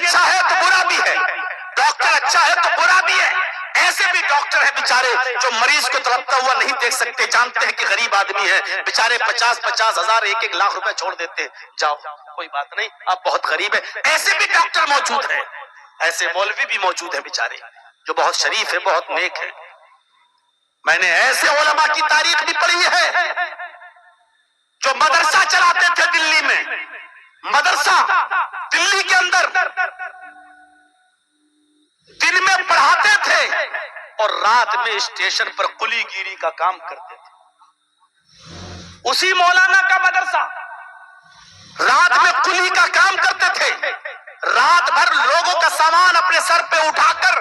اچھا ہے تو برا بھی ہے، ڈاکٹر اچھا ہے تو برا بھی ہے۔ ایسے بھی ڈاکٹر ہیں بیچارے جو مریض کو تڑپتا ہوا نہیں دیکھ سکتے، جانتے ہیں کہ غریب آدمی ہے، بیچارے 50-50 ہزار 1-1 لاکھ روپے چھوڑ دیتے، جاؤ کوئی بات نہیں آپ بہت غریب ہیں۔ ایسے بھی ڈاکٹر موجود ہیں، ایسے مولوی بھی موجود ہیں بیچارے جو بہت شریف ہیں، بہت نیک ہیں۔ میں نے ایسے علماء کی تاریخ بھی پڑھی ہے جو مدرسہ چلاتے تھے دلی میں، مدرسہ دلی کے اندر دن میں پڑھاتے تھے اور رات میں اسٹیشن پر قلی گیری کا کام کرتے تھے۔ اسی مولانا کا مدرسہ رات میں قلی کا کام کرتے تھے، رات بھر لوگوں کا سامان اپنے سر پہ اٹھا کر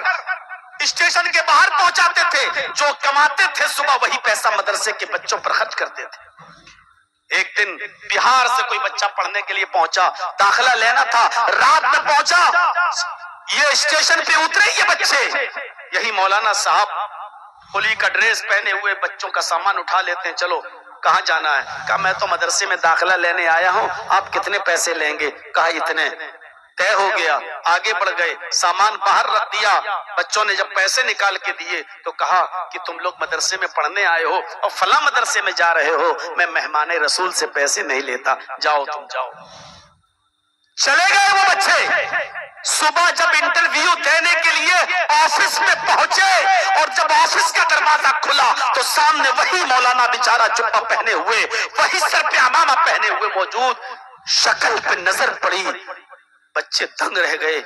اسٹیشن کے باہر پہنچاتے تھے، جو کماتے تھے صبح وہی پیسہ مدرسے کے بچوں پر خرچ کرتے تھے۔ ایک دن بہار سے کوئی بچہ پڑھنے کے لیے پہنچا، داخلہ لینا تھا، رات میں پہنچا، یہ اسٹیشن پہ اترے یہ بچے، یہی مولانا صاحب قلی کا ڈریس پہنے ہوئے بچوں کا سامان اٹھا لیتے ہیں، چلو کہاں جانا ہے؟ کہا میں تو مدرسے میں داخلہ لینے آیا ہوں، آپ کتنے پیسے لیں گے؟ کہا اتنے، طے ہو گیا، آگے بڑھ گئے، سامان باہر رکھ دیا۔ بچوں نے جب پیسے نکال کے دیے تو کہا کہ تم لوگ مدرسے میں پڑھنے آئے ہو اور فلاں مدرسے میں جا رہے ہو، میں مہمان رسول سے پیسے نہیں لیتا، جاؤ تم جاؤ۔ چلے گئے وہ بچے۔ صبح جب انٹرویو دینے کے لیے آفس میں پہنچے اور جب آفس کا دروازہ کھلا تو سامنے وہی مولانا بیچارہ جبہ پہنے ہوئے، وہی سر پہ عمامہ پہنے ہوئے موجود، شکل پہ نظر پڑی، بچے دنگ رہ گئے،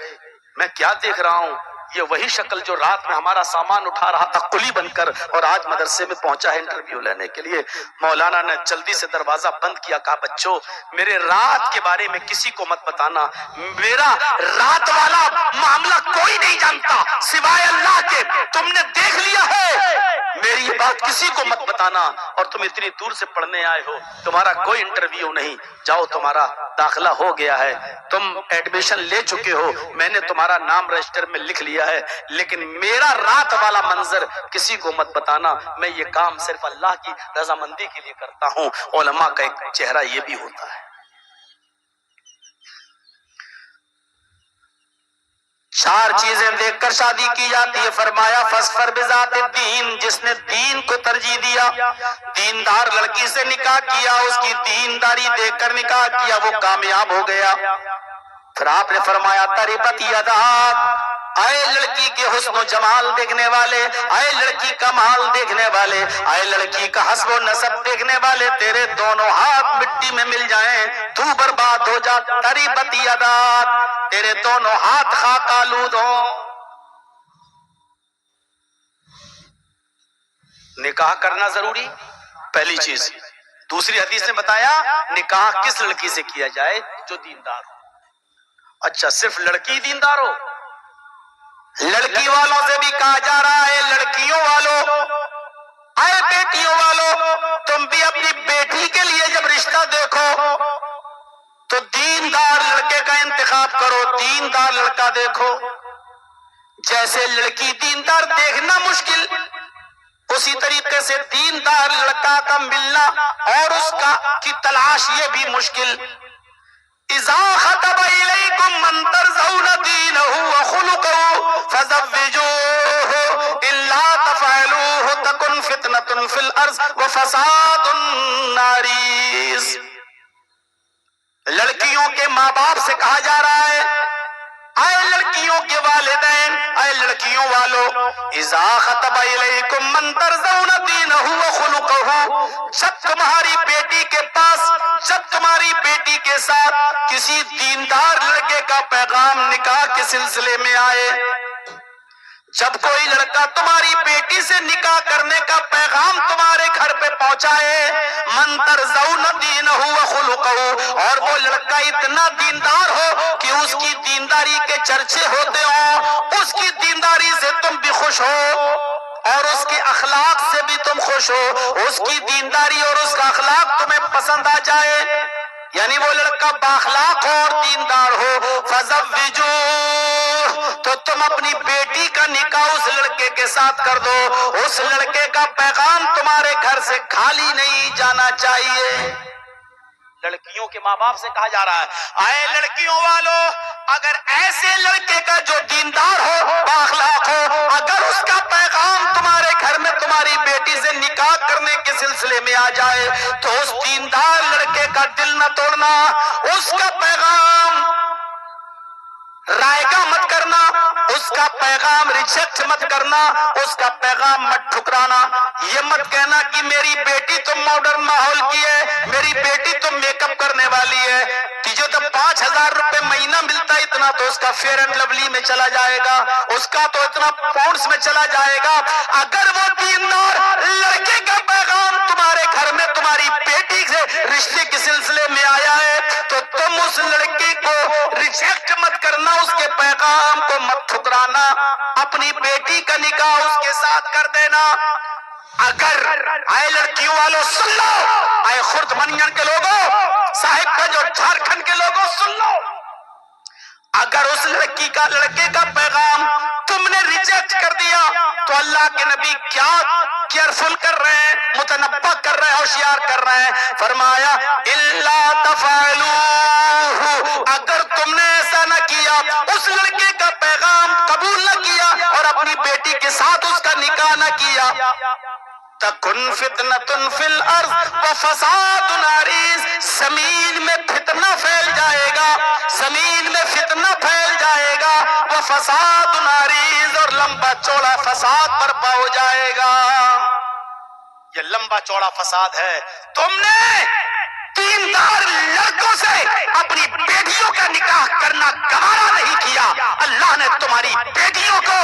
میں کیا دیکھ رہا ہوں؟ یہ وہی شکل جو رات میں ہمارا سامان اٹھا رہا تھا قلی بن کر اور آج مدرسے میں پہنچا ہے انٹرویو لینے کے لیے۔ مولانا نے جلدی سے دروازہ بند کیا، کہا بچوں میرے رات کے بارے میں کسی کو مت بتانا، میرا رات والا معاملہ کوئی نہیں جانتا سوائے اللہ کے، تم نے دیکھ لیا ہے، میری یہ بات کسی کو مت بتانا، اور تم اتنی دور سے پڑھنے آئے ہو، تمہارا کوئی انٹرویو نہیں، جاؤ تمہارا داخلہ ہو گیا ہے، تم ایڈمیشن لے چکے ہو، میں نے تمہارا نام رجسٹر میں لکھ لیا ہے، لیکن میرا رات والا منظر کسی کو مت بتانا، میں یہ کام صرف اللہ کی رضامندی کے لیے کرتا ہوں۔ علماء کا ایک چہرہ یہ بھی ہوتا ہے۔ 4 چیزیں دیکھ کر شادی کی جاتی ہے، فرمایا فاظفر بذات الدین، جس نے دین کو ترجیح دیا، دیندار لڑکی سے نکاح کیا، اس کی دینداری دیکھ کر نکاح کیا، وہ کامیاب ہو گیا۔ پھر آپ نے فرمایا تربت یداک، اے لڑکی کے حسن و جمال دیکھنے والے، اے لڑکی کا مال دیکھنے والے، اے لڑکی کا حسب و نسب دیکھنے والے، تیرے دونوں ہاتھ مٹی میں مل جائیں تو برباد ہو جا، تربت یداک، تیرے دونوں ہاتھ خاک آلود ہوں۔ نکاح کرنا ضروری پہلی چیز۔ دوسری حدیث نے بتایا نکاح کس لڑکی سے کیا جائے؟ جو دیندار ہو۔ اچھا صرف لڑکی دیندار ہو؟ لڑکی والوں سے بھی کہا جا رہا ہے لڑکیوں والوں، اے بیٹیوں والوں، تم بھی اپنی بیٹی کے لیے جب رشتہ دیکھو تو دیندار لڑکے کا انتخاب کرو، دیندار لڑکا دیکھو۔ جیسے لڑکی دیندار دیکھنا مشکل، اسی طریقے سے دیندار لڑکا کا ملنا اور اس کی تلاش یہ بھی مشکل۔ اذا خطب الیکم من ترضون دینہ وخلقہ فزوجوہ الا تفعلوہ تکن فتنة فی الارض وفساد عریض۔ لڑکیوں کے ماں باپ سے کہا جا رہا ہے اے لڑکیوں کے والدین، اے لڑکیوں والو، اذا خطب الیکم من ترضون دینہ وخلقہ، جب تمہاری بیٹی کے پاس، جب تمہاری بیٹی کے ساتھ کسی دیندار لڑکے کا پیغام نکاح کے سلسلے میں آئے، جب کوئی لڑکا تمہاری بیٹی سے نکاح کرنے کا پیغام تمہارے گھر پہ پہنچائے، من ترضون دینہ وخلقہ، اور وہ لڑکا اتنا دیندار ہو کہ اس کی دینداری کے چرچے ہوتے ہوں، اس کی دینداری سے تم بھی خوش ہو اور اس کے اخلاق سے بھی تم خوش ہو، اس کی دینداری اور اس کا اخلاق تمہیں پسند آ جائے، یعنی وہ لڑکا بااخلاق ہو اور دیندار ہو، فزوجوہ، تو تم اپنی بیٹی کا نکاح اس لڑکے کے ساتھ کر دو، اس لڑکے کا پیغام تمہارے گھر سے خالی نہیں جانا چاہیے۔ لڑکیوں کے ماں باپ سے کہا جا رہا ہے اے لڑکیوں والو، اگر ایسے لڑکے کا جو دیندار ہو، بااخلاق ہو، اگر اس کا پیغام تمہارے گھر میں تمہاری بیٹی سے نکاح کرنے کے سلسلے میں آ جائے تو اس دیندار لڑکے کا دل نہ توڑنا، اس کا پیغام رائگاں مت کرنا، اس کا پیغام ریجیکٹ مت کرنا، اس کا پیغام مت ٹھکرانا۔ یہ مت کہنا کہ میری بیٹی تو ماڈرن ماحول کی ہے، میری بیٹی تو میک اپ کرنے والی ہے، تجھے تو 5,000 روپے مہینہ ملتا ہے، اتنا تو اس کا فیئر اینڈ لولی میں چلا جائے گا، اس کا تو اتنا پاؤنڈز میں چلا جائے گا۔ اگر وہ دیندار لڑکے کا پیغام تمہارے گھر میں تمہاری بیٹی سے رشتے کے سلسلے میں آیا ہے تو تم اس لڑکی کو ریجیکٹ مت کرنا، اس کے پیغام کو مت ٹھکرانا، اپنی بیٹی کا نکاح اس کے ساتھ کر دینا۔ اگر اے لڑکیوں والوں سن لو، اے خرد منجن کے لوگوں، صاحب گنج اور جھارکھنڈ کے لوگوں سن لو، اگر اس لڑکی کا لڑکے کا پیغام تم نے ریجیکٹ کر دیا تو اللہ کے نبی کیا کیئرفل کر رہے ہیں، متنبہ کر رہے ہیں، ہوشیار کر رہے ہیں، فرمایا الا تفعلوه، اگر تم نے ایسا نہ کیا، اس لڑکے کا پیغام قبول نہ کیا اور اپنی بیٹی کے ساتھ اس کا نکاح نہ کیا، تکن فتنۃ فی الارض وفساد عریض، زمین میں فتنہ پھیل جائے گا، زمین میں فتنہ پھیل جائے گا، وفساد عریض، اور لمبا چوڑا فساد برپا ہو جائے گا۔ یہ لمبا چوڑا فساد ہے۔ تم نے دیندار لڑکوں سے اپنی بیٹیوں کا نکاح کرنا گوارا نہیں کیا، اللہ نے تمہاری بیٹیوں کو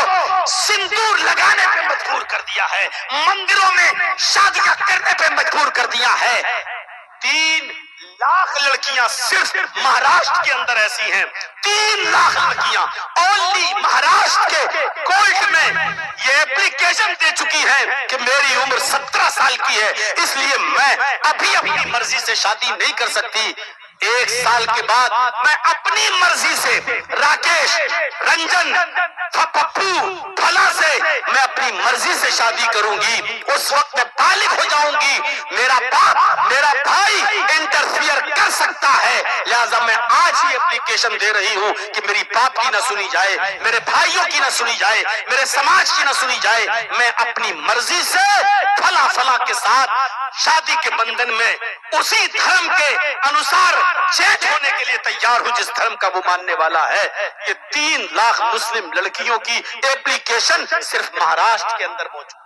سندور لگانے پہ مجبور کر دیا ہے، مندروں میں شادیاں کرنے پہ مجبور کر دیا ہے۔ 3 لاکھ لڑکیاں صرف مہاراشٹر کے اندر ایسی ہیں، 3 لاکھ لڑکیاں اونلی مہاراشٹر کے کورٹ میں یہ اپلیکیشن دے چکی ہیں کہ میری عمر 17 سال کی ہے، اس لیے میں ابھی اپنی مرضی سے شادی نہیں کر سکتی، 1 سال کے بعد میں اپنی مرضی سے راکیش، رنجن، پپو، پھلا سے میں اپنی مرضی سے شادی کروں گی، اس وقت میں بالغ ہو جاؤں گی، میرا باپ میرا بھائی انٹرفیئر کر سکتا ہے، لہذا میں آج ہی اپلیکیشن دے رہی ہوں کہ میری باپ کی نہ سنی جائے، میرے بھائیوں کی نہ سنی جائے، میرے سماج کی نہ سنی جائے، میں اپنی مرضی سے فلاں فلاں کے ساتھ شادی کے بندھن میں اسی دھرم کے انوسار چینج ہونے کے لیے تیار ہوں جس دھرم کا وہ ماننے والا ہے۔ یہ 3 لاکھ مسلم لڑکیوں کی اپلیکیشن صرف مہاراشٹر کے اندر موجود ہے۔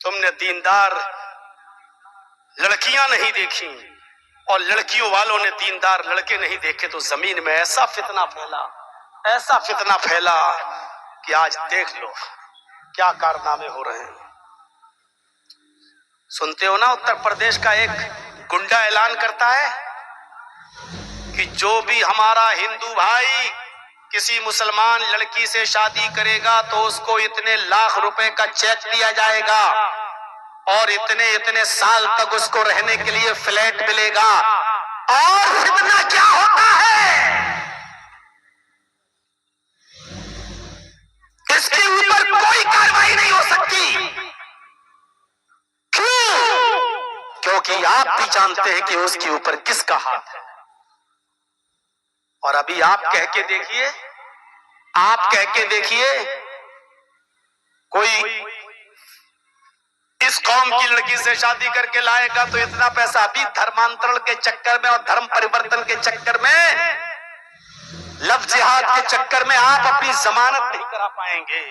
تم نے دیندار لڑکیاں نہیں دیکھی اور لڑکیوں والوں نے دیندار لڑکے نہیں دیکھے تو زمین میں ایسا فتنہ پھیلا، ایسا فتنہ پھیلا کہ آج دیکھ لو کیا کارنامے ہو رہے ہیں۔ سنتے ہو نا اتر پردیش کا ایک گنڈا اعلان کرتا ہے کہ جو بھی ہمارا ہندو بھائی کسی مسلمان لڑکی سے شادی کرے گا تو اس کو اتنے لاکھ روپے کا چیک دیا جائے گا اور اتنے سال تک اس کو رہنے کے لیے فلیٹ ملے گا۔ اور فتنہ کیا ہوتا ہے، اس کے اوپر کوئی کارروائی نہیں ہو سکتی، کیونکہ آپ بھی جانتے ہیں کہ اس کے اوپر کس کا ہاتھ ہے۔ اور ابھی آپ کہہ کے دیکھیے، آپ کہہ کے دیکھیے، کوئی اس قوم کی لڑکی سے شادی کر کے لائے گا تو اتنا پیسہ، ابھی دھرمانترن کے چکر میں اور دھرم پریورتن کے چکر میں، لفظ جہاد کے چکر میں آپ اپنی ضمانت نہیں کرا پائیں گے۔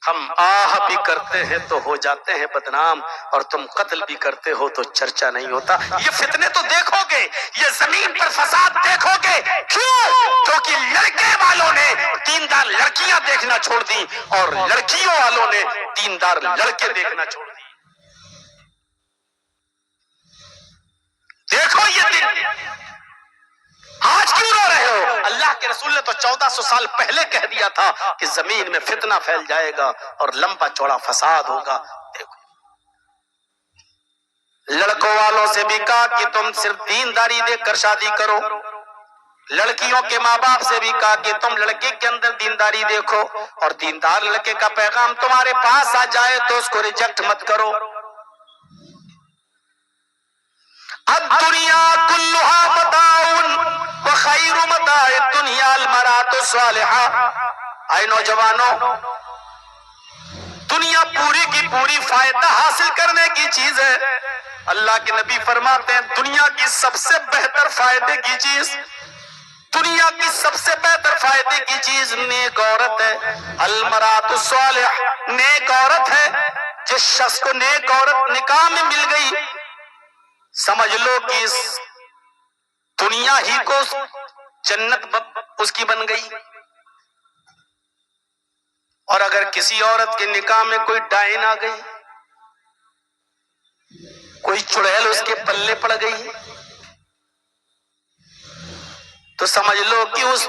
ہم آہ بھی کرتے ہیں تو ہو جاتے ہیں بدنام، اور تم قتل بھی کرتے ہو تو چرچا نہیں ہوتا۔ یہ فتنے تو دیکھو گے، یہ زمین پر فساد دیکھو گے، کیوں؟ کیونکہ لڑکے والوں نے دیندار لڑکیاں دیکھنا چھوڑ دی اور لڑکیوں والوں نے دیندار لڑکے دیکھنا چھوڑ دی۔ دیکھو یہ دن آج کیوں رو رہے ہو؟ اللہ کے رسول نے تو 1400 سال پہلے کہہ دیا تھا کہ زمین میں فتنہ پھیل جائے گا اور لمبا چوڑا فساد ہوگا۔ دیکھو لڑکوں والوں سے بھی کہا کہ تم صرف دینداری دیکھ کر شادی کرو، لڑکیوں کے ماں باپ سے بھی کہا کہ تم لڑکے کے اندر دینداری دیکھو، اور دیندار لڑکے کا پیغام تمہارے پاس آ جائے تو اس کو ریجیکٹ مت کرو۔ الدنیا کلھا متاع وخیر متاع الدنیا المرأۃ الصالحہ۔ اے نوجوانوں، دنیا پوری کی پوری فائدہ حاصل کرنے کی چیز ہے۔ اللہ کے نبی فرماتے ہیں دنیا کی سب سے بہتر فائدے کی چیز، دنیا کی سب سے بہتر فائدے کی چیز نیک عورت ہے۔ المرأۃ الصالح، نیک عورت ہے۔ جس شخص کو نیک عورت نکاح میں مل گئی، سمجھ لو کہ اس دنیا ہی کو جنت اس کی بن گئی۔ اور اگر کسی عورت کے نکاح میں کوئی ڈائن آ گئی، کوئی چڑیل اس کے پلے پڑ گئی، تو سمجھ لو کہ اس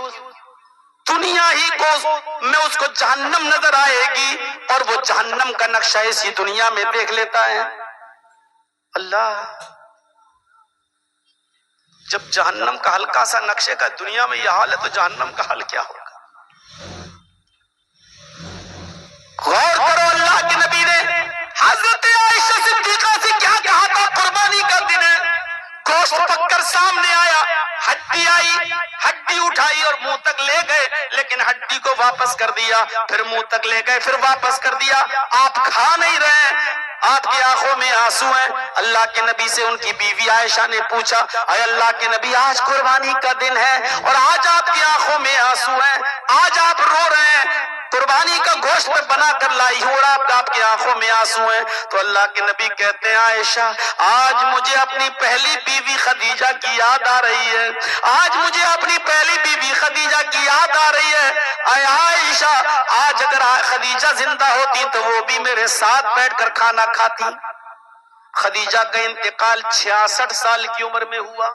دنیا ہی کو میں اس کو جہنم نظر آئے گی، اور وہ جہنم کا نقشہ اسی دنیا میں دیکھ لیتا ہے۔ اللہ، جب جہنم کا ہلکا سا نقشے کا دنیا میں یہ حال ہے تو جہنم کا حال کیا ہوگا؟ غور کرو، اللہ کے نبی نے حضرت عائشہ صدیقہ سے کیا کہا تھا؟ قربانی کا دن ہے، گوشت پک کر سامنے آیا، ہڈی آئی، ہڈی اٹھائی اور منہ تک لے گئے، لیکن ہڈی کو واپس کر دیا، پھر منہ تک لے گئے، پھر واپس کر دیا۔ آپ کھا نہیں رہے، آپ کی آنکھوں میں آنسو ہیں۔ اللہ کے نبی سے ان کی بیوی عائشہ نے پوچھا، اے اللہ کے نبی، آج قربانی کا دن ہے اور آج آپ کی آنکھوں میں آنسو ہیں، آج آپ رو رہے ہیں، قربانی کا گوشت میں بنا کر لائی ہوں اور آپ کی آنکھوں میں آنسو ہیں۔ تو اللہ کے نبی کہتے ہیں، عائشہ، آج مجھے اپنی پہلی بیوی خدیجہ کی یاد آ رہی ہے، آج مجھے اپنی پہلی بیوی خدیجہ کی یاد آ رہی ہے۔ اے عائشہ، آج اگر خدیجہ زندہ ہوتی تو وہ بھی میرے ساتھ بیٹھ کر کھانا کھاتی۔ خدیجہ کا انتقال 66 سال کی عمر میں ہوا۔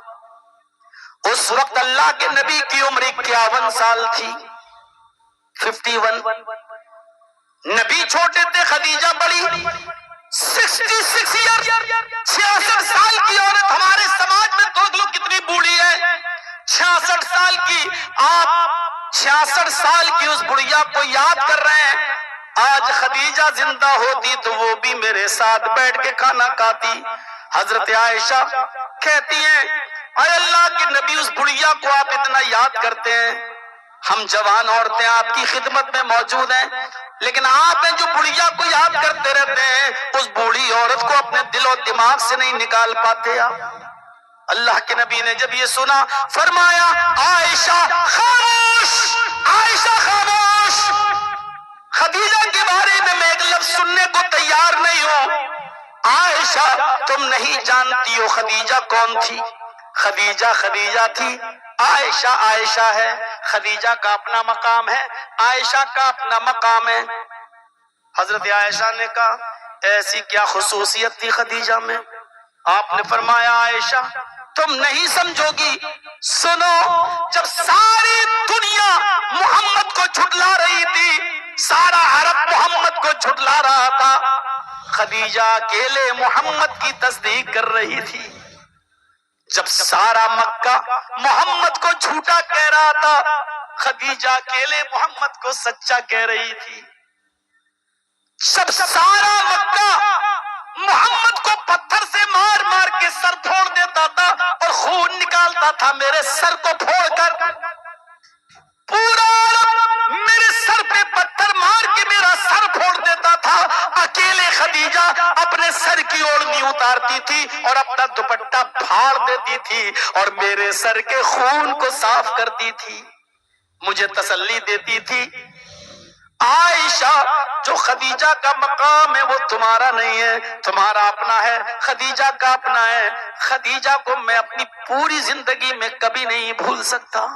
اس وقت اللہ کے نبی کی عمر 51 سال تھی، 51۔ نبی چھوٹے تھے، خدیجہ بڑی، 66 ایئر، 66 سال کی عورت ہمارے سماج میں تو لوگ کتنی بوڑھی ہے، 66 سال کی۔ آپ 66 سال کی اس بڑھیا کو یاد کر رہے ہیں۔ آج خدیجہ زندہ ہوتی تو وہ بھی میرے ساتھ بیٹھ کے کھانا کھاتی۔ حضرت عائشہ کہتی ہیں، اے اللہ کے نبی، اس بڑھیا کو آپ اتنا یاد کرتے ہیں، ہم جوان عورتیں آپ کی خدمت میں موجود ہیں، لیکن آپ ہیں جو بڑھیا کو یاد کرتے رہتے ہیں، اس بوڑھی عورت کو اپنے دل و دماغ سے نہیں نکال پاتے آپ۔ اللہ کے نبی نے جب یہ سنا، فرمایا، عائشہ خاموش، عائشہ خاموش، خدیجہ کے بارے میں ایک لفظ سننے کو تیار نہیں ہوں۔ عائشہ، تم نہیں جانتی ہو خدیجہ کون تھی؟ خدیجہ خدیجہ تھی، عائشہ عائشہ ہے۔ خدیجہ کا اپنا مقام ہے، عائشہ کا اپنا مقام ہے۔ حضرت عائشہ نے کہا، ایسی کیا خصوصیت تھی خدیجہ میں؟ آپ نے فرمایا، عائشہ تم نہیں سمجھو گی، سنو، جب ساری دنیا محمد کو جھٹلا رہی تھی، سارا عرب محمد کو جھٹلا رہا تھا، خدیجہ اکیلے محمد کی تصدیق کر رہی تھی۔ جب سارا مکہ محمد کو جھوٹا کہہ رہا تھا، خدیجہ اکیلے محمد کو سچا کہہ رہی تھی۔ جب سارا مکہ محمد کو پتھر سے مار مار کے سر پھوڑ دیتا تھا اور خون نکالتا تھا میرے سر کو پھوڑ کر، پورا میرے سر پہ پتھر مار کے میرا سر پھوڑ دیتا تھا، اکیلے خدیجہ اپنے سر کی اوڑھنی اتارتی تھی اور اپنا دوپٹہ پھاڑ دیتی تھی اور میرے سر کے خون کو صاف کرتی تھی، مجھے تسلی دیتی تھی۔ عائشہ، جو خدیجہ کا مقام ہے وہ تمہارا نہیں ہے، تمہارا اپنا ہے، خدیجہ کا اپنا ہے۔ خدیجہ کو میں اپنی پوری زندگی میں کبھی نہیں بھول سکتا۔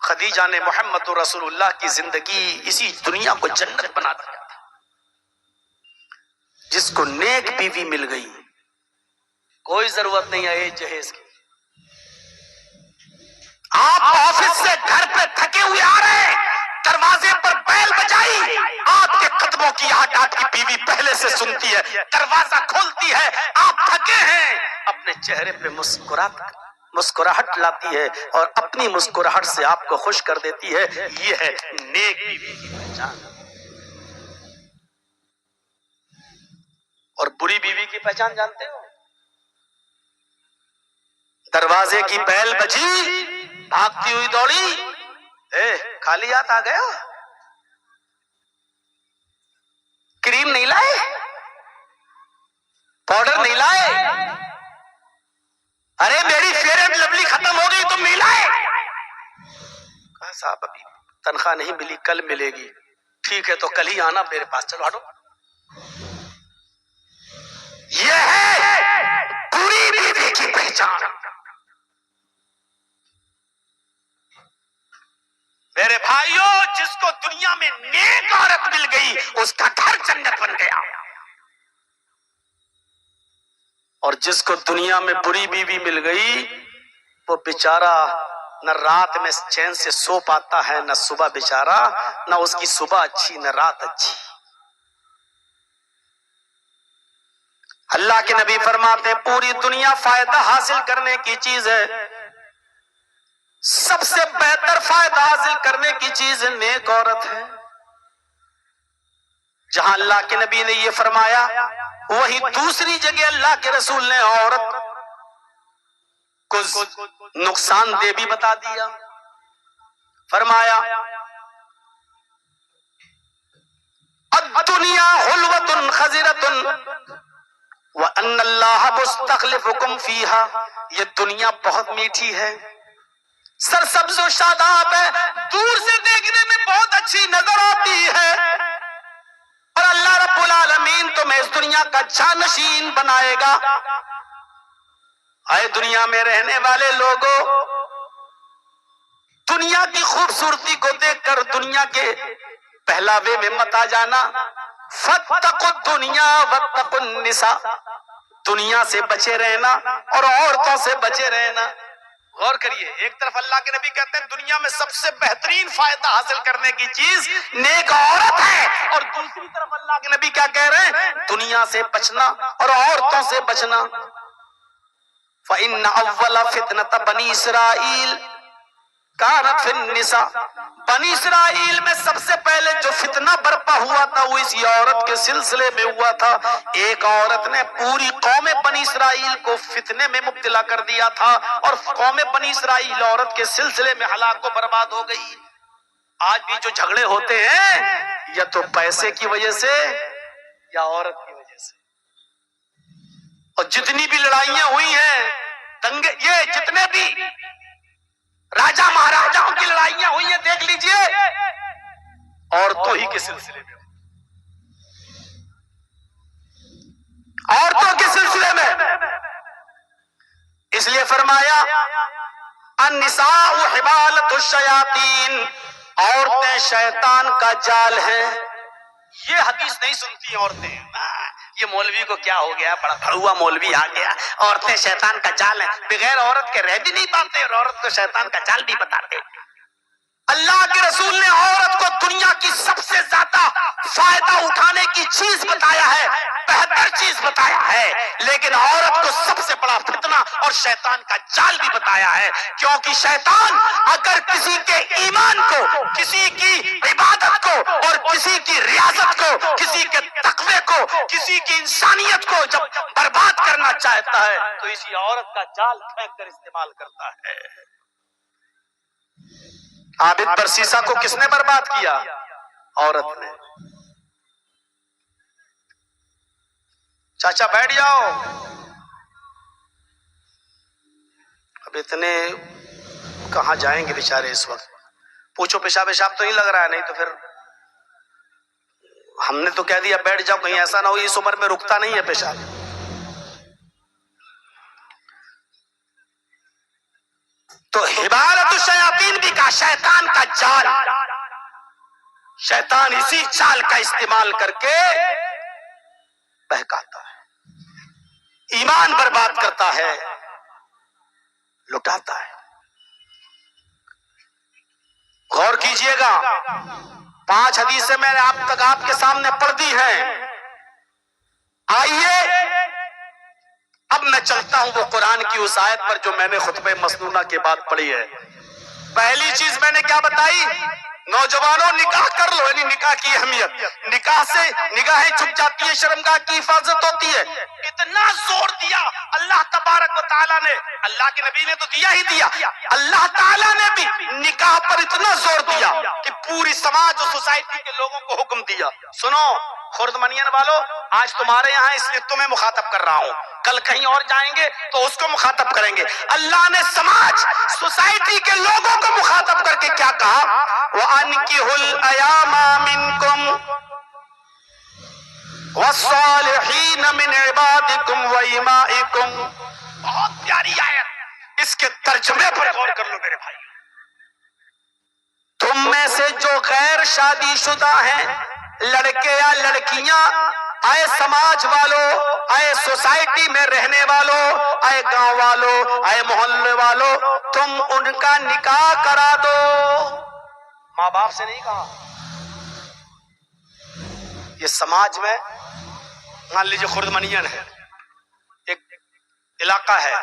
خدیجہ نے محمد رسول اللہ کی زندگی، اسی دنیا کو جنت بنا دیا تھا۔ جس کو نیک بیوی مل گئی، کوئی ضرورت نہیں ہے جہیز کی۔ آپ آفس سے گھر پہ تھکے ہوئے آ رہے ہیں، دروازے پر بیل بجائی، آپ کے قدموں کی آہٹ آپ کی بیوی پہلے سے سنتی ہے، دروازہ کھولتی ہے، آپ تھکے ہیں، اپنے چہرے پہ مسکراہٹ لاتی ہے اور اپنی مسکراہٹ سے آپ کو خوش کر دیتی ہے۔ یہ ہے نیک بیوی کی پہچان۔ اور بری بیوی کی پہچان جانتے ہو؟ دروازے کی بیل بجی، بھاگتی ہوئی دوڑی، خالی ہاتھ آ گیا، کریم نہیں لائے، پاؤڈر نہیں لائے، ارے میری فیئر اینڈ لولی ختم ہو گئی تم نہیں لائے؟ کہا صاحب ابھی تنخواہ نہیں ملی، کل ملے گی۔ ٹھیک ہے تو کل ہی آنا میرے پاس، چلو ہٹو۔ یہ ہے بری بیوی کی پہچان۔ میرے بھائیوں، جس کو دنیا میں نیک عورت مل گئی اس کا گھر جنت بن گیا، اور جس کو دنیا میں بری بیوی مل گئی وہ بیچارہ نہ رات میں چین سے سو پاتا ہے، نہ صبح بیچارہ، نہ اس کی صبح اچھی نہ رات اچھی۔ اللہ کے نبی فرماتے ہیں پوری دنیا فائدہ حاصل کرنے کی چیز ہے، سب سے بہتر فائدہ حاصل کرنے کی چیز نیک عورت ہے۔ جہاں اللہ کے نبی نے یہ فرمایا، وہی دوسری جگہ اللہ کے رسول نے عورت کو نقصان دہ بھی بتا دیا۔ فرمایا الدنیا حلوۃ خضرۃ وان اللہ مستخلفکم فیہا، یہ دنیا بہت میٹھی ہے، سرسبز و شاداب ہے، دور سے دیکھنے میں بہت اچھی نظر آتی ہے، اور اللہ رب العالمین تمہیں اس دنیا کا جانشین بنائے گا۔ اے دنیا میں رہنے والے لوگوں، دنیا کی خوبصورتی کو دیکھ کر دنیا کے پہلاوے میں مت آ جانا۔ فاتقوا الدنیا واتقوا النساء، دنیا سے بچے رہنا اور عورتوں سے بچے رہنا۔ غور کریے، ایک طرف اللہ کے نبی کہتے ہیں دنیا میں سب سے بہترین فائدہ حاصل کرنے کی چیز نیک عورت ہے، اور دوسری طرف اللہ کے نبی کیا کہہ رہے ہیں؟ دنیا سے بچنا اور عورتوں سے بچنا۔ فَإِنَّ أَوَّلَ فِتْنَةَ بَنِي إِسرائیل كَانَتْ فِي النِّسَاءِ، بنی اسرائیل میں سب سے پہلے جو فتنہ برپا ہوا تھا وہ اسی عورت کے سلسلے میں ہوا تھا۔ ایک عورت نے پوری قوم بنی اسرائیل کو فتنے میں مبتلا کر دیا تھا، اور قوم بنی اسرائیل عورت کے سلسلے میں ہلاک و برباد ہو گئی۔ آج بھی جو جھگڑے ہوتے ہیں یا تو پیسے کی وجہ سے یا عورت کی وجہ سے، اور جتنی بھی لڑائیاں ہوئی ہیں، دنگے، یہ جتنے بھی راجہ مہاراجاؤں کی لڑائیاں ہوئی ہیں دیکھ لیجئے، عورتوں ہی کے سلسلے میں، عورتوں کے سلسلے میں۔ اس لیے فرمایا النساء حبالۃ الشیاطین، عورتیں شیطان کا جال ہیں۔ یہ حدیث نہیں سنتی عورتیں، یہ مولوی کو کیا ہو گیا، بڑا بھڑوا مولوی آ گیا، عورتیں شیطان کا جال ہیں، بغیر عورت کے رہ بھی نہیں پاتے اور عورت کو شیطان کا جال بھی بتاتے۔ اللہ کے رسول نے عورت کو دنیا کی سب سے زیادہ فائدہ اٹھانے کی چیز بتایا ہے، بہتر چیز بتایا ہے، لیکن عورت کو سب سے بڑا فتنہ اور شیطان کا جال بھی بتایا ہے، کیونکہ شیطان اگر کسی کے ایمان کو، کسی کی عبادت کو اور کسی کی ریاضت کو، کسی کے تقوی کو، کسی کی انسانیت کو جب برباد کرنا چاہتا ہے تو اسی عورت کا جال پھینک کر استعمال کرتا ہے۔ عابد برسیسا کو کس نے برباد کیا؟ عورت نے۔ چاچا بیٹھ جاؤ، اب اتنے کہاں جائیں گے بیچارے اس وقت؟ پوچھو پیشاب تو نہیں لگ رہا ہے؟ نہیں تو پھر ہم نے تو کہہ دیا بیٹھ جاؤ، کہیں ایسا نہ ہو اس عمر میں رکتا نہیں ہے پیشاب۔ تو حبالۃ الشیاطین بھی کہا، شیطان کا جال، شیطان اسی چال کا استعمال کر کے بہکاتا ہے، ایمان برباد کرتا ہے، لٹاتا ہے۔ غور کیجئے گا، 5 حدیثیں میں نے آپ کے سامنے پڑھ دی ہیں۔ آئیے اب میں چلتا ہوں وہ قرآن کی اس آیت پر جو میں نے خطبہ مسنونہ کے بعد پڑھی ہے۔ پہلی چیز میں نے کیا بتائی؟ نوجوانوں نکاح کر لو، یعنی نکاح کی اہمیت، نکاح سے نگاہیں جھک جاتی ہے، شرمگاہ کی حفاظت ہوتی ہے. اتنا زور دیا اللہ تبارک و تعالیٰ نے، اللہ کے نبی نے تو دیا ہی دیا، اللہ تعالیٰ نے بھی نکاح پر اتنا زور دیا کہ پوری سماج اور سوسائٹی کے لوگوں کو حکم دیا. سنو خرد منین والو، آج تمہارے یہاں اس لیے تمہیں مخاطب کر رہا ہوں، کل کہیں اور جائیں گے تو اس کو مخاطب کریں گے. اللہ نے سماج سوسائٹی کے لوگوں کو مخاطب کر کے کیا کہا؟ وَأَنْكِحُوا الْأَيَامَ مِنْكُمْ وَالصَّالِحِينَ مِنْ عِبَادِكُمْ وَإِمَائِكُمْ. بہت پیاری آیت، اس کے ترجمے پر غور کر لو میرے بھائی. تم میں سے جو غیر شادی شدہ ہیں، لڑکے یا لڑکیاں، آئے سماج والوں، آئے سوسائٹی میں رہنے والوں، آئے گاؤں والوں، آئے محلے والوں، تم ان کا نکاح کرا دو. ماں باپ سے نہیں کہا. یہ سماج میں مان لیجیے خرد منین ہے، ایک علاقہ ہے،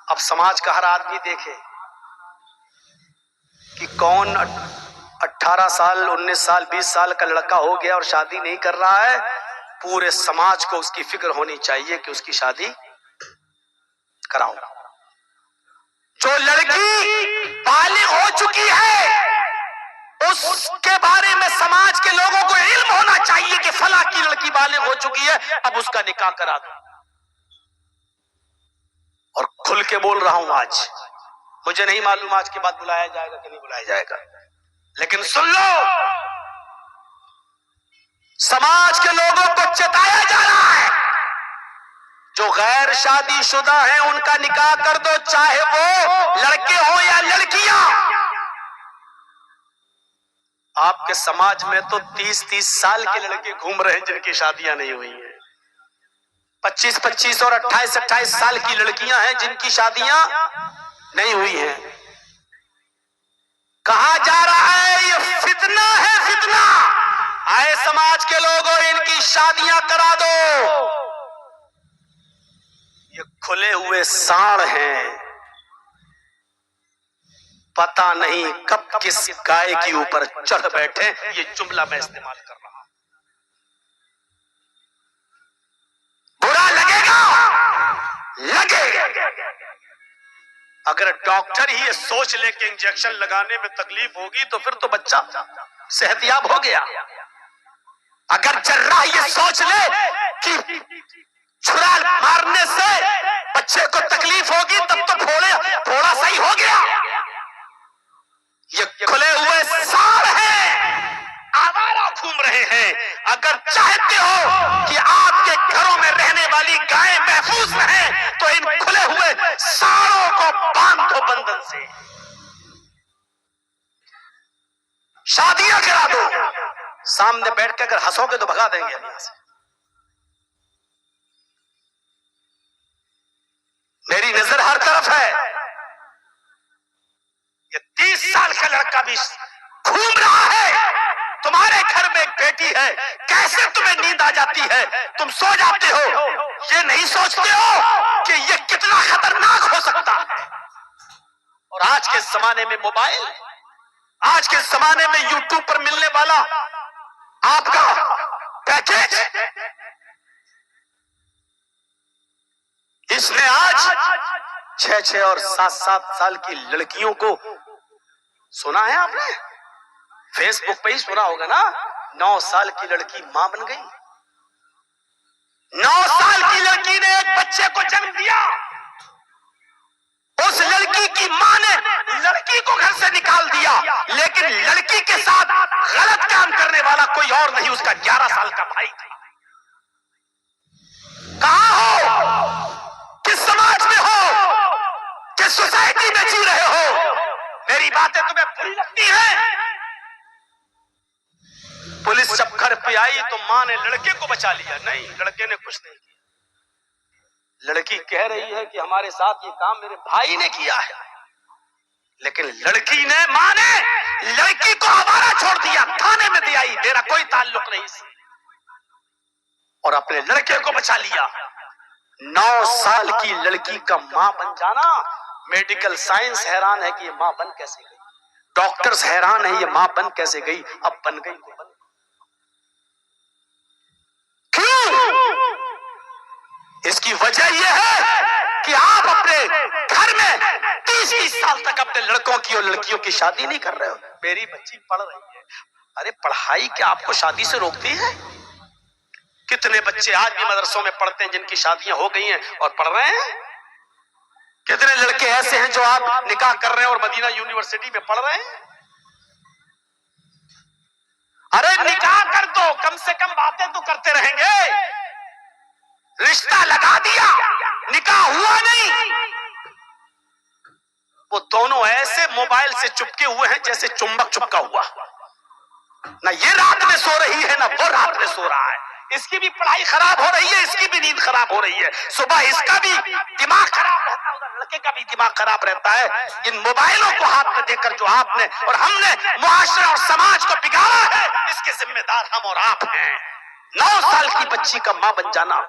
اب سماج کا ہر آدمی دیکھے کہ کون 18 سال 19 سال 20 سال کا لڑکا ہو گیا اور شادی نہیں کر رہا ہے، پورے سماج کو اس کی فکر ہونی چاہیے کہ اس کی شادی کراؤ. جو لڑکی بالغ ہو چکی ہے اس کے بارے میں سماج کے لوگوں کو علم ہونا چاہیے کہ فلاں کی لڑکی بالغ ہو چکی ہے، اب اس کا نکاح کرا دو. اور کھل کے بول رہا ہوں آج، مجھے نہیں معلوم آج کے بعد بلایا جائے گا کہ نہیں بلایا جائے گا، لیکن سن لو، سماج کے لوگوں کو چتایا جا رہا ہے جو غیر شادی شدہ ہیں ان کا نکاح کر دو، چاہے وہ لڑکے ہوں یا لڑکیاں. آپ کے سماج میں تو 30 سال کے لڑکے گھوم رہے ہیں جن کی شادیاں نہیں ہوئی ہیں، 25 اور 28 سال کی لڑکیاں ہیں جن کی شادیاں نہیں ہوئی ہیں. کہا جا رہا ہے یہ فتنہ ہے، فتنہ. آئے سماج کے لوگوں ان کی شادیاں کرا دو. یہ کھلے ہوئے ساڑ ہیں، پتہ نہیں کب کس گائے کے اوپر چڑھ بیٹھے. یہ جملہ میں استعمال کر رہا ہوں، برا لگے گا، لگے گا. اگر ڈاکٹر ہی یہ سوچ لے کہ انجیکشن لگانے میں تکلیف ہوگی تو پھر تو بچہ صحت یاب ہو گیا. اگر جراح یہ سوچ لے کہ چھرا مارنے سے بچے کو تکلیف ہوگی تب تو پھوڑا صحیح ہو گیا. یہ کھلے ہوئے ساڑ ہیں، آوارہ گھوم رہے ہیں. اگر چاہتے ہو کہ آپ کے گھروں میں رہنے والی گائیں محفوظ رہیں تو ان کھلے ہوئے ساڑوں کو باندھ دو بندھن سے، شادیاں کرا دو. سامنے بیٹھ کے اگر ہنسو گے تو بھگا دیں گے یہاں سے. میری نظر ہر طرف ہے. یہ 30 سال کا لڑکا بھی گھوم رہا ہے. تمہارے گھر میں ایک بیٹی ہے، کیسے تمہیں نیند آ جاتی ہے، تم سو جاتے ہو، یہ نہیں سوچتے ہو کہ یہ کتنا خطرناک ہو سکتا ہے. اور آج کے زمانے میں موبائل، آج کے زمانے میں یوٹیوب پر ملنے والا آپ کا پیکیج، اس نے آج 6 اور 7 سال کی لڑکیوں کو، سنا ہے آپ نے، فیس بک پہ ہی سنا ہوگا نا، 9 سال کی لڑکی ماں بن گئی. 9 سال کی لڑکی نے ایک بچے کو جنم دیا. اس لڑکی کی ماں نے لڑکی کو گھر سے نکال دیا، لیکن لڑکی کے ساتھ غلط کام کرنے والا کوئی اور نہیں، اس کا 11 سال کا بھائی تھا. کہاں ہو؟ کس سماج میں ہو؟ کس سوسائٹی میں جی رہے ہو؟ میری باتیں تمہیں بری لگتی ہیں؟ پولیس جب گھر پہ آئی تو ماں نے لڑکے کو بچا لیا. نہیں، لڑکے نے کچھ نہیں کیا. لڑکی کہہ رہی ہے کہ ہمارے ساتھ یہ کام میرے بھائی نے کیا ہے، لیکن لڑکی نے، ماں نے لڑکی کو آوارہ چھوڑ دیا، تھانے میں دے آئی، میرا کوئی تعلق نہیں سے، اور اپنے لڑکے کو بچا لیا. 9 سال کی لڑکی کا ماں بن جانا، میڈیکل سائنس حیران ہے کہ یہ ماں بن کیسے گئی. ڈاکٹرز حیران ہیں یہ ماں بن کیسے گئی، اب بن گئی تو بن کیوں؟ اس کی وجہ یہ ہے کہ آپ اپنے گھر میں 30 سال تک اپنے لڑکوں کی اور لڑکیوں کی شادی نہیں کر رہے ہو۔ میری بچی پڑھ رہی ہے، ارے پڑھائی کیا آپ کو شادی سے روکتی ہے؟ کتنے بچے آج بھی مدرسوں میں پڑھتے ہیں جن کی شادیاں ہو گئی ہیں اور پڑھ رہے ہیں؟ کتنے لڑکے ایسے ہیں جو آپ نکاح کر رہے ہیں اور مدینہ یونیورسٹی میں پڑھ رہے ہیں؟ ارے نکاح کر دو، کم سے کم باتیں تو کرتے رہیں گے۔ رشتہ لگا دیا، نکاح ہوا نہیں، وہ دونوں ایسے موبائل سے چپکے ہوئے ہیں جیسے چمبک چپکا ہوا، نہ یہ رات میں سو رہی ہے نہ وہ رات میں سو رہا ہے۔ اس کی بھی پڑھائی خراب ہو رہی ہے، اس کی بھی نیند خراب ہو رہی ہے، صبح اس کا بھی دماغ خراب رہتا ہے، ادھر لڑکے کا بھی دماغ خراب رہتا ہے۔ ان موبائلوں کو ہاتھ میں دے کر جو آپ نے اور ہم نے معاشرے اور سماج کو بگاڑا ہے، اس کے ذمہ دار ہم اور آپ ہیں۔ 9 سال کی بچی کا ماں بن جانا،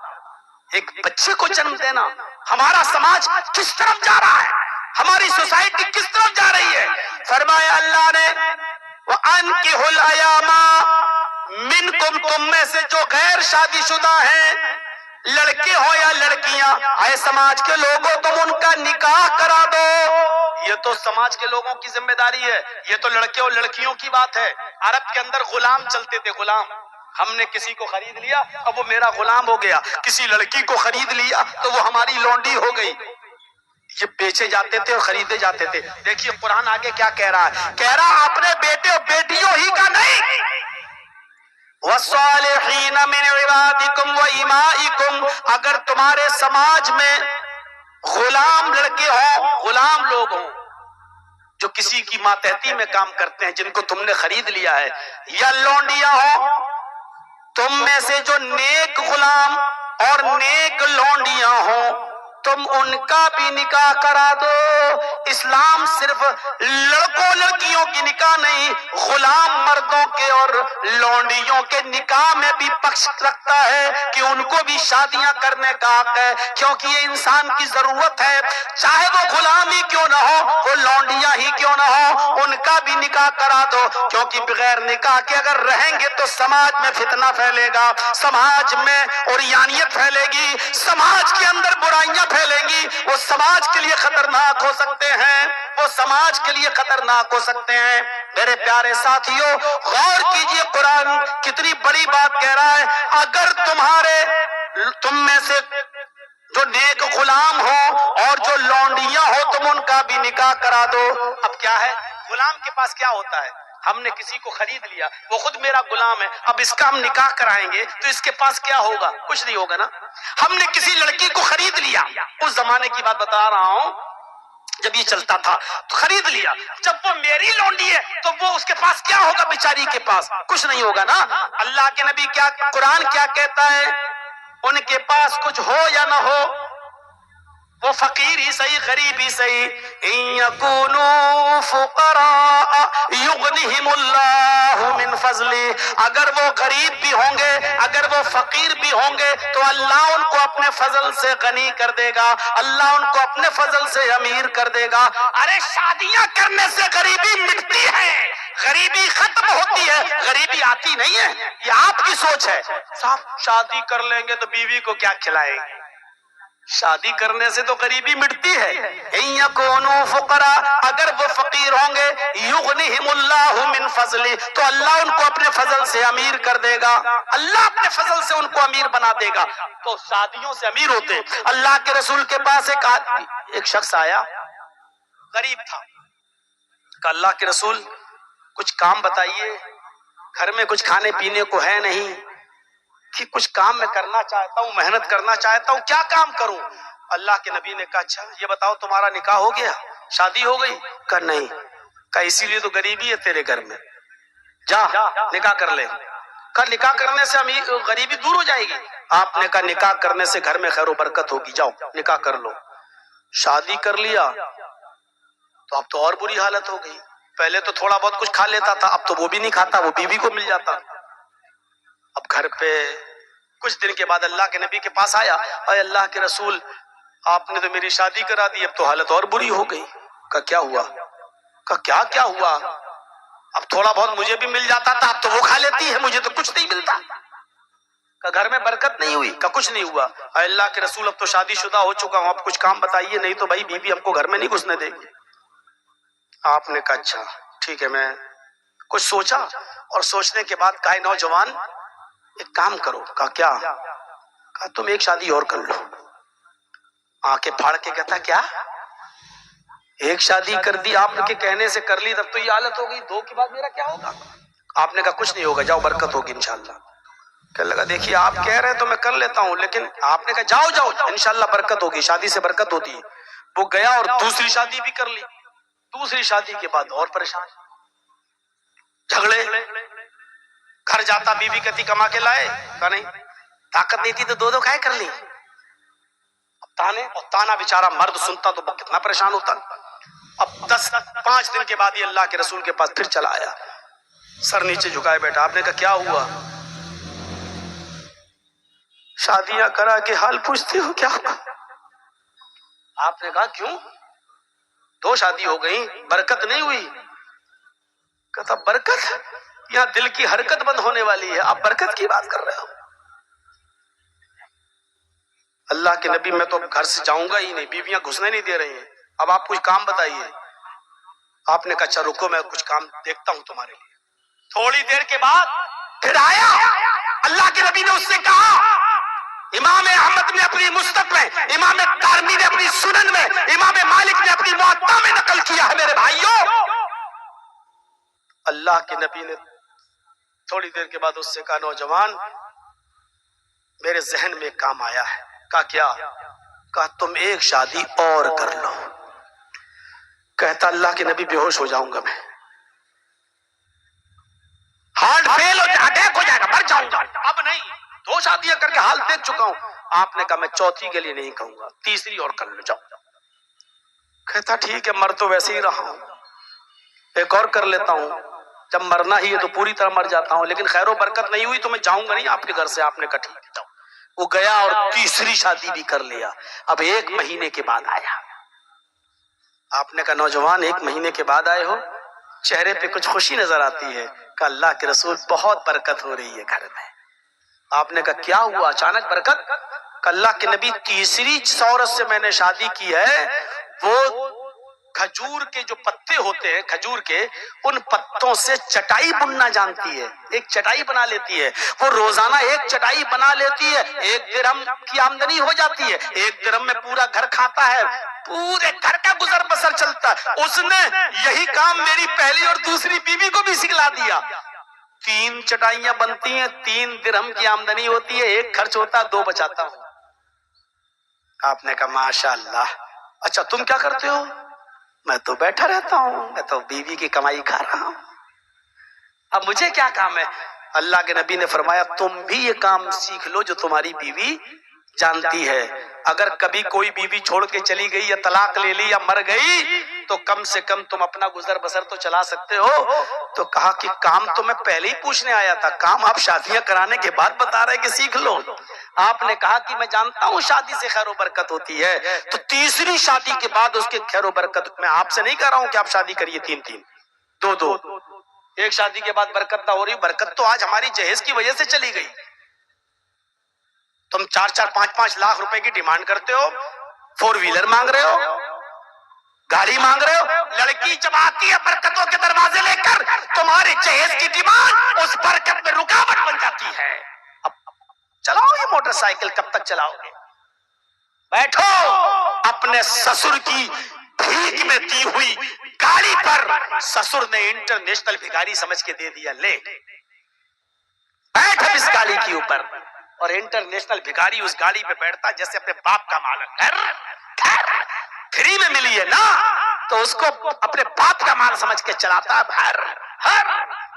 ایک بچے کو جنم دینا، ہمارا سماج کس طرف جا رہا ہے، ہماری سوسائٹی کس طرف جا رہی ہے؟ فرمایا اللہ نے وَأَنكِحُوا الْأَيَامَ مِنْكُمْ، تم میں سے جو غیر شادی شدہ ہیں، لڑکے ہو یا لڑکیاں، اے سماج کے لوگوں تم ان کا نکاح کرا دو۔ یہ تو سماج کے لوگوں کی ذمہ داری ہے، یہ تو لڑکے اور لڑکیوں کی بات ہے۔ عرب کے اندر غلام چلتے تھے، غلام۔ ہم نے کسی کو خرید لیا اب وہ میرا غلام ہو گیا، کسی لڑکی کو خرید لیا تو وہ ہماری لونڈی ہو گئی۔ یہ بیچے جاتے تھے اور خریدے جاتے تھے۔ دیکھیے قرآن آگے کیا کہہ رہا ہے، کہہ رہا اپنے بیٹے اور بیٹیوں ہی کا نہیں، وَالصَّالِحِينَ مِنْ عِبَادِكُمْ وَإِمَائِكُمْ، اگر تمہارے سماج میں غلام لڑکے ہوں، غلام لوگ ہوں جو کسی کی ماتحتی میں کام کرتے ہیں، جن کو تم نے خرید لیا ہے، یا لونڈیاں ہوں، تم میں سے جو نیک غلام اور نیک لونڈیاں ہوں، تم ان کا بھی نکاح کرا دو۔ اسلام صرف لڑکوں لڑکیوں کی نکاح نہیں، غلام مردوں کے اور لونڈیوں کے نکاح میں بھی پکش رکھتا ہے کہ ان کو بھی شادیاں کرنے کا حق ہے، کیونکہ یہ انسان کی ضرورت ہے، چاہے وہ غلام ہی کیوں نہ ہو، وہ لونڈیاں ہی کیوں نہ ہو، ان کا بھی نکاح کرا دو، کیونکہ بغیر نکاح کے اگر رہیں گے تو سماج میں فتنہ پھیلے گا، سماج میں عریانیت پھیلے گی، سماج کے اندر برائیاں پھیلیں گی، وہ سماج کے لیے خطرناک ہو سکتے ہیں، وہ سماج کے لیے خطرناک ہو سکتے ہیں۔ میرے پیارے ساتھیوں غور کیجئے، قرآن کتنی بڑی بات کہہ رہا ہے، اگر تم میں سے جو نیک غلام ہو اور جو لونڈیاں ہو تم ان کا بھی نکاح کرا دو۔ اب کیا ہے، غلام کے پاس کیا ہوتا ہے، ہم نے کسی کو خرید لیا، وہ خود میرا غلام ہے، اب اس کا ہم نکاح کرائیں گے تو اس کے پاس کیا ہوگا، کچھ نہیں ہوگا نا۔ ہم نے کسی لڑکی کو خرید لیا، اس زمانے کی بات بتا رہا ہوں جب یہ چلتا تھا، تو خرید لیا، جب وہ میری لونڈی ہے تو وہ اس کے پاس کیا ہوگا، بیچاری کے پاس کچھ نہیں ہوگا نا۔ اللہ کے نبی کیا، قرآن کیا کہتا ہے، ان کے پاس کچھ ہو یا نہ ہو، وہ فقیر ہی صحیح غریب ہی صحیح، ان یکونوا فقراء یغنہم اللہ من فضلہ، اگر وہ غریب بھی ہوں گے، اگر وہ فقیر بھی ہوں گے تو اللہ ان کو اپنے فضل سے غنی کر دے گا، اللہ ان کو اپنے فضل سے امیر کر دے گا۔ ارے شادیاں کرنے سے غریبی مٹتی ہے، غریبی ختم ہوتی ہے، غریبی آتی نہیں ہے، یہ آپ کی سوچ ہے۔ صاحب شادی کر لیں گے تو بیوی کو کیا کھلائیں گے، شادی کرنے سے تو غریبی مٹتی ہے۔ ان یکونوا فقراء، اگر وہ فقیر ہوں گے، یغنہم اللہ من فضلہ، تو اللہ ان کو اپنے فضل سے امیر کر دے گا، اللہ اپنے فضل سے ان کو امیر بنا دے گا۔ تو شادیوں سے امیر ہوتے۔ اللہ کے رسول کے پاس ایک شخص آیا، غریب تھا، کہ اللہ کے رسول کچھ کام بتائیے، گھر میں کچھ کھانے پینے کو ہے نہیں، کہ کچھ کام میں کرنا چاہتا ہوں، محنت کرنا چاہتا ہوں، کیا کام کروں؟ اللہ کے نبی نے کہا اچھا یہ بتاؤ تمہارا نکاح ہو گیا، شادی ہو گئی؟ کہا نہیں۔ کہا اسی لیے تو غریبی ہے تیرے گھر میں، جا نکاح کر لے۔ کہا نکاح کرنے سے غریبی دور ہو جائے گی؟ آپ نے کہا نکاح کرنے سے گھر میں خیر و برکت ہوگی، جاؤ نکاح کر لو۔ شادی کر لیا تو اب تو اور بری حالت ہو گئی، پہلے تو تھوڑا بہت کچھ کھا لیتا تھا، اب تو وہ بھی نہیں کھاتا، وہ بیوی کو مل جاتا۔ اب گھر پہ کچھ دن کے بعد اللہ کے نبی کے پاس آیا، اے اللہ کے رسول آپ نے تو میری شادی کرا دی، اب تو حالت اور بری ہو گئی۔ کہا کیا ہوا؟ کہا کیا ہوا؟ اب تھوڑا بہت مجھے بھی مل جاتا تھا، اب تو وہ کھا لیتی ہے، مجھے تو کچھ نہیں ملتا. کہ گھر میں برکت نہیں ہوئی؟ کہ کچھ نہیں ہوا. اے اللہ کے رسول اب تو شادی شدہ ہو چکا ہوں، اب کچھ کام بتائیے، نہیں تو بھائی بیوی ہم کو گھر میں نہیں گھسنے دے گی. آپ نے کہا اچھا ٹھیک ہے. میں کچھ سوچا اور سوچنے کے بعد کہا نوجوان ایک کام کرو. کہا کیا؟ کہا تم ایک شادی اور کر لو. آنکھیں پھاڑ کے کہتا کیا ایک شادی کر دی؟ آپ کے کہنے سے کر لی، تب تو یہ حالت ہو گئی، دو کے بعد میرا کیا ہوگا؟ آپ نے کہا کچھ نہیں ہوگا، جاؤ برکت ہوگی انشاءاللہ. کہنے لگا دیکھیے آپ کہہ رہے ہیں تو میں کر لیتا ہوں، لیکن آپ نے کہا جاؤ جاؤ انشاءاللہ برکت ہوگی، شادی سے برکت ہوتی ہے. وہ گیا اور دوسری شادی بھی کر لی. دوسری شادی کے بعد اور پریشان، جھگڑے. گھر جاتا بیوی کہتی کما کے لائے؟ کہا نہیں. طاقت نہیں تھی تو دو دو کھائے کر لی. تانے اور تانا بیچارہ مرد سنتا تو کتنا پریشان ہوتا. اب 5 دن کے بعد یہ اللہ کے رسول کے پاس پھر چلا آیا، سر نیچے جھکائے بیٹھا. آپ نے کہا کیا ہوا؟ شادیاں کرا کے حال پوچھتے ہو کیا ہوا؟ آپ نے کہا کیوں؟ 2 شادی ہو گئی، برکت نہیں ہوئی. کہتا برکت؟ یہاں دل کی حرکت بند ہونے والی ہے، آپ برکت کی بات کر رہے ہو؟ اللہ کے نبی میں تو اب گھر سے جاؤں گا ہی نہیں، بیویاں گھسنے نہیں دے رہی ہیں، اب آپ کچھ کام بتائیے. آپ نے کہا اچھا رکو میں کچھ کام دیکھتا ہوں تمہارے لیے. تھوڑی دیر کے بعد پھر آیا. اللہ کے نبی نے اس سے کہا، امام احمد نے اپنی مستد میں، امام دارمی نے اپنی سنن میں، امام مالک نے اپنی موطا میں نقل کیا ہے میرے بھائیوں. اللہ کے نبی نے تھوڑی دیر کے بعد اس سے کہا نوجوان میرے ذہن میں ایک کام آیا ہے. کہا کیا؟ کہا تم ایک شادی اور کر لو. کہتا اللہ کے نبی بے ہوش ہو جاؤں گا، میں ہارٹ فیل ہو جائے، اٹیک ہو جائے گا، مر جاؤں گا. اب نہیں، 2 شادیاں کر کے حال دیکھ چکا ہوں. آپ نے کہا میں چوتھی کے لیے نہیں کہوں گا، تیسری اور کر لو جاؤ. کہتا ٹھیک ہے، مر تو ویسے ہی رہا ہوں، ایک اور کر لیتا ہوں، جب مرنا ہی ہے تو پوری طرح مر جاتا ہوں، لیکن خیر و برکت نہیں ہوئی تو میں جاؤں گا نہیں آپ کے گھر سے. آپ نے کہا ٹھیک ہے جاؤ. وہ گیا اور تیسری شادی بھی کر لیا. اب 1 مہینے کے بعد آیا. آپ نے کہا نوجوان 1 مہینے کے بعد آئے ہو، چہرے پہ کچھ خوشی نظر آتی ہے. کہ اللہ کے رسول بہت برکت ہو رہی ہے گھر میں. آپ نے کہا کیا ہوا اچانک برکت؟ کہ اللہ کے نبی تیسری عورت سے میں نے شادی کی ہے، وہ کھجور کے جو پتے ہوتے ہیں کھجور کے، ان پتوں سے چٹائی بننا جانتی ہے، ایک چٹائی بنا لیتی ہے. وہ روزانہ ایک چٹائی بنا لیتی ہے، 1 درہم کی آمدنی ہو جاتی ہے. 1 درہم میں پورا گھر کھاتا ہے، پورے گھر کا گزر بسر چلتا ہے. اس نے یہی کام میری پہلی اور دوسری بیوی کو بھی سکھلا دیا. 3 چٹائیاں بنتی ہیں، 3 درہم کی آمدنی ہوتی ہے، 1 خرچ ہوتا، 2 بچاتا ہوں. آپ نے کہا ماشاء اللہ. اچھا تم کیا کرتے ہو؟ میں تو بیٹھا رہتا ہوں، میں تو بیوی کی کمائی کھا رہا ہوں، اب مجھے کیا کام ہے؟ اللہ کے نبی نے فرمایا تم بھی یہ کام سیکھ لو جو تمہاری بیوی جانتی ہے. اگر کبھی کوئی بیوی چھوڑ کے چلی گئی یا طلاق لے لی یا مر گئی تو کم سے کم تم اپنا گزر بسر تو چلا سکتے ہو. تو کہا کہ کام تو میں پہلے ہی پوچھنے آیا تھا، کام آپ شادیاں کرانے کے بعد بتا رہے کہ سیکھ لو. آپ نے کہا کہ میں جانتا ہوں شادی سے خیر و برکت ہوتی ہے، تو تیسری شادی کے بعد اس کے خیر و برکت. میں آپ سے نہیں کہہ رہا ہوں کہ آپ شادی کریے 3 2. ایک شادی کے بعد برکت نہ ہو رہی، برکت تو آج ہماری جہیز کی وجہ سے چلی گئی. تم 4 5 لاکھ روپے کی ڈیمانڈ کرتے ہو، 4 ویلر مانگ رہے ہو، گاڑی مانگ رہے ہو. لڑکی جب آتی ہے برکتوں کے دروازے لے کر، تمہاری جہیز کی ڈیمانڈ اس برکت میں رکاوٹ بن جاتی ہے. اب چلاؤ یہ موٹر سائیکل کب تک چلاؤ گے؟ بیٹھو اپنے سسر کی بھیک میں دی ہوئی گاڑی پر. سسر نے انٹرنیشنل بھکاری سمجھ کے دے دیا، لے بیٹھ اس گاڑی کے اوپر. اور انٹرنیشنل بھکاری اس گاڑی پہ بیٹھتا جیسے اپنے باپ کا مال ہے. فری میں ملی ہے نا تو اس کو اپنے باپ کا مال سمجھ کے چلاتا ہے، ہر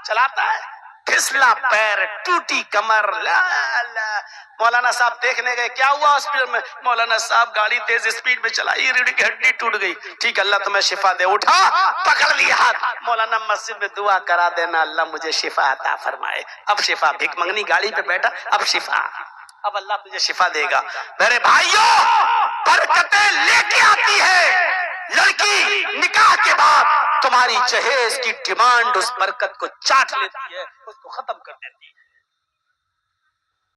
چلاتا ہے. پھسلا پیر، ٹوٹی کمر. لا لا. مولانا صاحب دیکھنے گئے کیا ہوا ہاسپٹل میں؟ مولانا صاحب گاڑی تیز اسپیڈ میں چلائی، ریڑھ کی ہڈی ٹوٹ گئی. ٹھیک اللہ تمہیں شفا دے. اٹھا پکڑ لیا ہاتھ، مولانا مسجد میں دعا کرا دینا اللہ مجھے شفا عطا فرمائے. اب شفا، بھیک منگنی گاڑی پہ بیٹھا، اب شفا، اب اللہ تجھے شفا دے گا. میرے بھائیوں برکتیں لے کے آتی ہے لڑکی نکاح کے بعد. تمہاری جہیز کی ڈیمانڈ اس برکت کو چاٹ لیتی ہے، اس کو ختم کر دیتی ہے۔